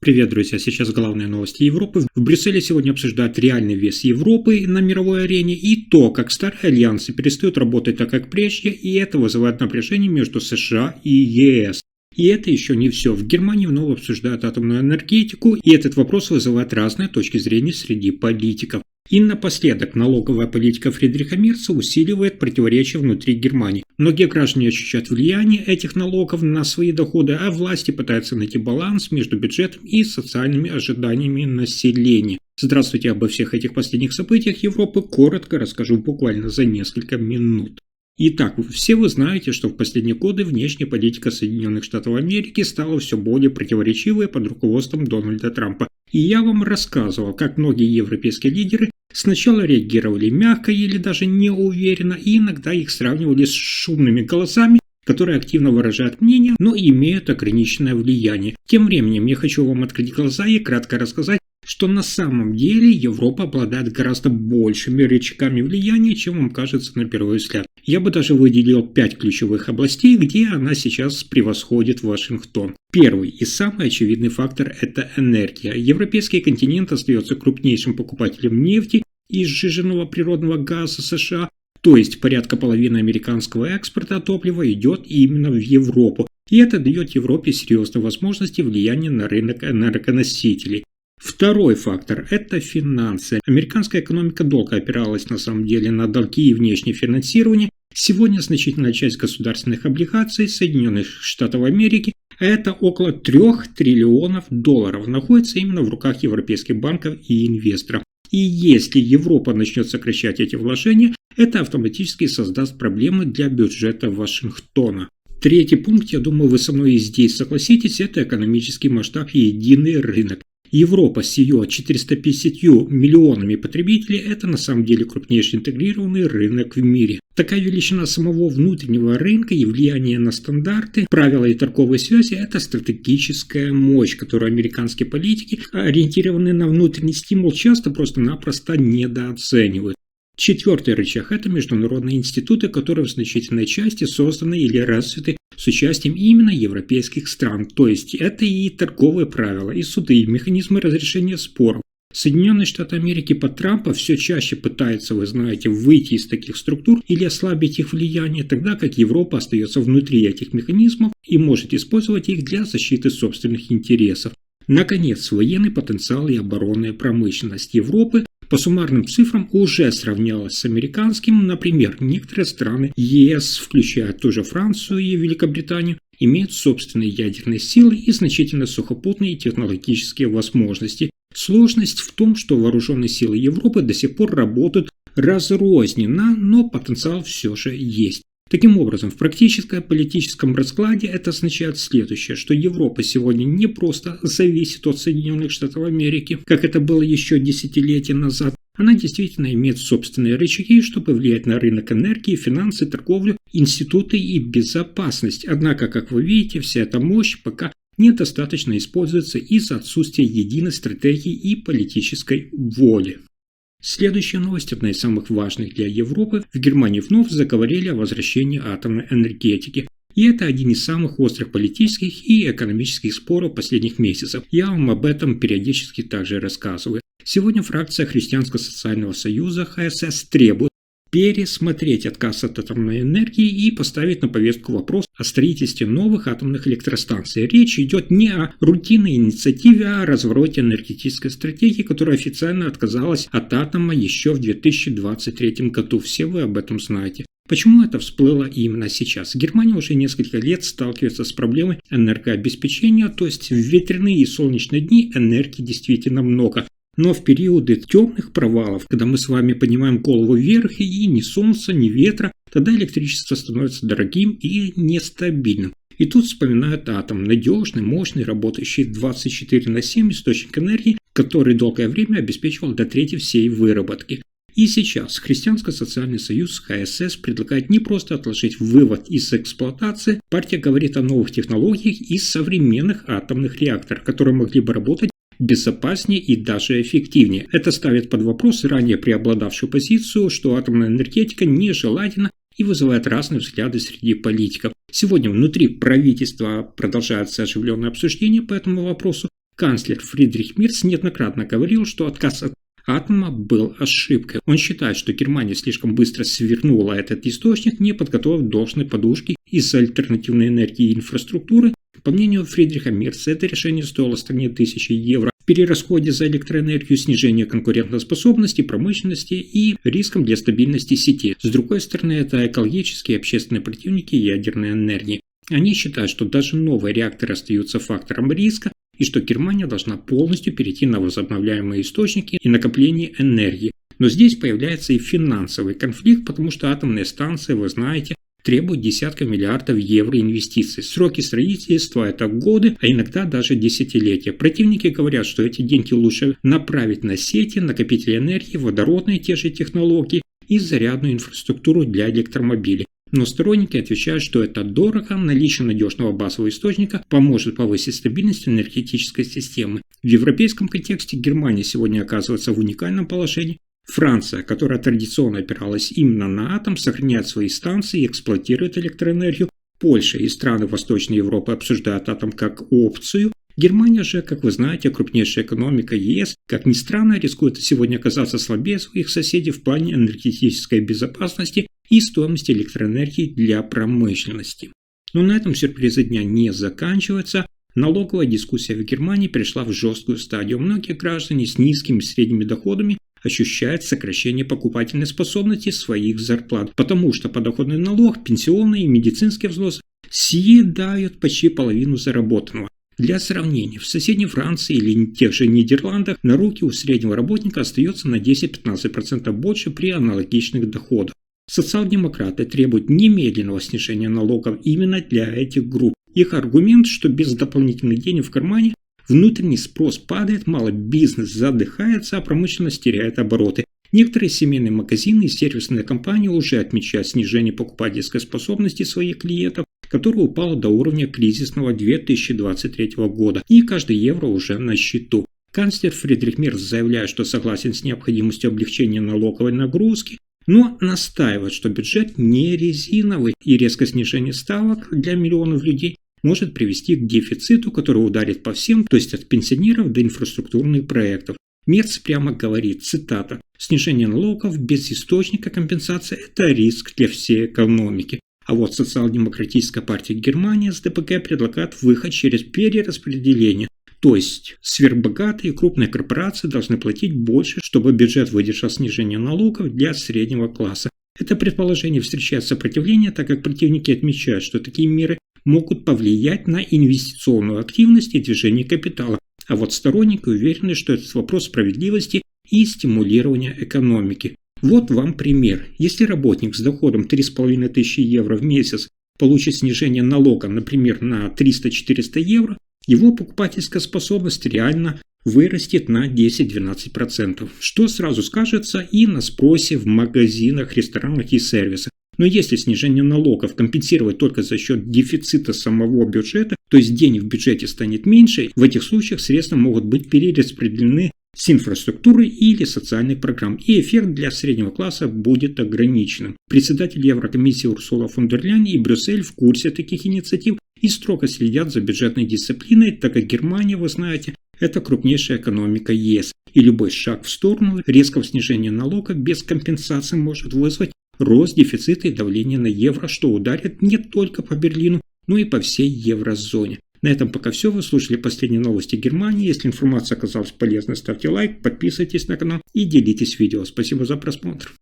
Привет, друзья! Сейчас главные новости Европы. В Брюсселе сегодня обсуждают реальный вес Европы на мировой арене и то, как старые альянсы перестают работать так, как прежде, и это вызывает напряжение между США и ЕС. И это еще не все. В Германии вновь обсуждают атомную энергетику, и этот вопрос вызывает разные точки зрения среди политиков. И напоследок, налоговая политика Фридриха Мерца усиливает противоречия внутри Германии. Многие граждане ощущают влияние этих налогов на свои доходы, а власти пытаются найти баланс между бюджетом и социальными ожиданиями населения. Здравствуйте, обо всех этих последних событиях Европы коротко расскажу буквально за несколько минут. Итак, все вы знаете, что в последние годы внешняя политика Соединенных Штатов Америки стала все более противоречивой под руководством Дональда Трампа. И я вам рассказывал, как многие европейские лидеры сначала реагировали мягко или даже неуверенно, и иногда их сравнивали с шумными голосами, которые активно выражают мнение, но имеют ограниченное влияние. Тем временем я хочу вам открыть глаза и кратко рассказать, что на самом деле Европа обладает гораздо большими рычагами влияния, чем вам кажется на первый взгляд. Я бы даже выделил 5 ключевых областей, где она сейчас превосходит Вашингтон. Первый и самый очевидный фактор – это энергия. Европейский континент остается крупнейшим покупателем нефти и сжиженного природного газа США, то есть порядка половины американского экспорта топлива идет именно в Европу. И это дает Европе серьезные возможности влияния на рынок энергоносителей. Второй фактор – это финансы. Американская экономика долго опиралась на самом деле на долги и внешнее финансирование. Сегодня значительная часть государственных облигаций Соединенных Штатов Америки, а это около 3 триллионов долларов, находится именно в руках европейских банков и инвесторов. И если Европа начнет сокращать эти вложения, это автоматически создаст проблемы для бюджета Вашингтона. Третий пункт, я думаю, вы со мной и здесь согласитесь, это экономический масштаб и единый рынок. Европа с ее 450 миллионами потребителей – это на самом деле крупнейший интегрированный рынок в мире. Такая величина самого внутреннего рынка и влияние на стандарты, правила и торговые связи – это стратегическая мощь, которую американские политики, ориентированные на внутренний стимул, часто просто-напросто недооценивают. Четвертый рычаг – это международные институты, которые в значительной части созданы или развиты с участием именно европейских стран. То есть это и торговые правила, и суды, и механизмы разрешения споров. Соединенные Штаты Америки под Трампа все чаще пытаются, вы знаете, выйти из таких структур или ослабить их влияние, тогда как Европа остается внутри этих механизмов и может использовать их для защиты собственных интересов. Наконец, военный потенциал и оборонная промышленность Европы по суммарным цифрам уже сравнялась с американским. Например, некоторые страны ЕС, включая ту же Францию и Великобританию, имеют собственные ядерные силы и значительно сухопутные технологические возможности. Сложность в том, что вооруженные силы Европы до сих пор работают разрозненно, но потенциал все же есть. Таким образом, в практическом раскладе это означает следующее, что Европа сегодня не просто зависит от Соединенных Штатов Америки, как это было еще десятилетия назад, она действительно имеет собственные рычаги, чтобы влиять на рынок энергии, финансы, торговлю, институты и безопасность. Однако, как вы видите, вся эта мощь пока недостаточно используется из-за отсутствия единой стратегии и политической воли. Следующая новость, одна из самых важных для Европы. В Германии вновь заговорили о возвращении атомной энергетики. И это один из самых острых политических и экономических споров последних месяцев. Я вам об этом периодически также рассказываю. Сегодня фракция Христианско-социального союза ХСС требует пересмотреть отказ от атомной энергии и поставить на повестку вопрос о строительстве новых атомных электростанций. Речь идет не о рутинной инициативе, а о развороте энергетической стратегии, которая официально отказалась от атома еще в 2023 году. Все вы об этом знаете. Почему это всплыло именно сейчас? Германия уже несколько лет сталкивается с проблемой энергообеспечения, то есть в ветряные и солнечные дни энергии действительно много. Но в периоды темных провалов, когда мы с вами поднимаем голову вверх и ни солнца, ни ветра, тогда электричество становится дорогим и нестабильным. И тут вспоминают атом, надежный, мощный, работающий 24/7 источник энергии, который долгое время обеспечивал до трети всей выработки. И сейчас Христианско-социальный союз ХСС предлагает не просто отложить вывод из эксплуатации, партия говорит о новых технологиях и современных атомных реакторах, которые могли бы работать безопаснее и даже эффективнее. Это ставит под вопрос ранее преобладавшую позицию, что атомная энергетика нежелательна и вызывает разные взгляды среди политиков. Сегодня внутри правительства продолжается оживленное обсуждение по этому вопросу. Канцлер Фридрих Мерц неоднократно говорил, что отказ от атома был ошибкой. Он считает, что Германия слишком быстро свернула этот источник, не подготовив должной подушки из-за альтернативной энергии и инфраструктуры. По мнению Фридриха Мерца, это решение стоило стране тысячи евро в перерасходе за электроэнергию, снижение конкурентоспособности промышленности и риском для стабильности сети. С другой стороны, это экологические и общественные противники ядерной энергии. Они считают, что даже новые реакторы остаются фактором риска, и что Германия должна полностью перейти на возобновляемые источники и накопление энергии. Но здесь появляется и финансовый конфликт, потому что атомные станции, вы знаете, требуют десятка миллиардов евро инвестиций. Сроки строительства – это годы, а иногда даже десятилетия. Противники говорят, что эти деньги лучше направить на сети, накопители энергии, водородные те же технологии и зарядную инфраструктуру для электромобилей. Но сторонники отвечают, что это дорого, наличие надежного базового источника поможет повысить стабильность энергетической системы. В европейском контексте Германия сегодня оказывается в уникальном положении. Франция, которая традиционно опиралась именно на атом, сохраняет свои станции и эксплуатирует электроэнергию. Польша и страны Восточной Европы обсуждают атом как опцию. Германия же, как вы знаете, крупнейшая экономика ЕС, как ни странно, рискует сегодня оказаться слабее своих соседей в плане энергетической безопасности и стоимости электроэнергии для промышленности. Но на этом сюрпризы дня не заканчиваются. Налоговая дискуссия в Германии перешла в жесткую стадию. Многие граждане с низкими и средними доходами ощущают сокращение покупательной способности своих зарплат, потому что подоходный налог, пенсионные и медицинские взносы съедают почти половину заработанного. Для сравнения, в соседней Франции или тех же Нидерландах на руки у среднего работника остается на 10-15% больше при аналогичных доходах. Социал-демократы требуют немедленного снижения налогов именно для этих групп. Их аргумент, что без дополнительных денег в кармане внутренний спрос падает, малый бизнес задыхается, а промышленность теряет обороты. Некоторые семейные магазины и сервисные компании уже отмечают снижение покупательской способности своих клиентов, которое упало до уровня кризисного 2023 года, и каждый евро уже на счету. Канцлер Фридрих Мерц заявляет, что согласен с необходимостью облегчения налоговой нагрузки, но настаивает, что бюджет не резиновый, и резкое снижение ставок для миллионов людей может привести к дефициту, который ударит по всем, то есть от пенсионеров до инфраструктурных проектов. Мерц прямо говорит, цитата, «Снижение налогов без источника компенсации – это риск для всей экономики». А вот социал-демократическая партия Германии СДПГ предлагает выход через перераспределение. То есть сверхбогатые и крупные корпорации должны платить больше, чтобы бюджет выдержал снижение налогов для среднего класса. Это предположение встречает сопротивление, так как противники отмечают, что такие меры могут повлиять на инвестиционную активность и движение капитала. А вот сторонники уверены, что это вопрос справедливости и стимулирования экономики. Вот вам пример. Если работник с доходом 3500 евро в месяц получит снижение налога, например, на 300-400 евро, его покупательская способность реально вырастет на 10-12%, что сразу скажется и на спросе в магазинах, ресторанах и сервисах. Но если снижение налогов компенсировать только за счет дефицита самого бюджета, то есть денег в бюджете станет меньше, в этих случаях средства могут быть перераспределены с инфраструктуры или социальных программ, и эффект для среднего класса будет ограниченным. Председатель Еврокомиссии Урсула фон дер Ляйен и Брюссель в курсе таких инициатив и строго следят за бюджетной дисциплиной, так как Германия, вы знаете, это крупнейшая экономика ЕС, и любой шаг в сторону резкого снижения налогов без компенсации может вызвать рост дефицита и давления на евро, что ударит не только по Берлину, но и по всей еврозоне. На этом пока все. Вы слушали последние новости Германии. Если информация оказалась полезной, ставьте лайк, подписывайтесь на канал и делитесь видео. Спасибо за просмотр.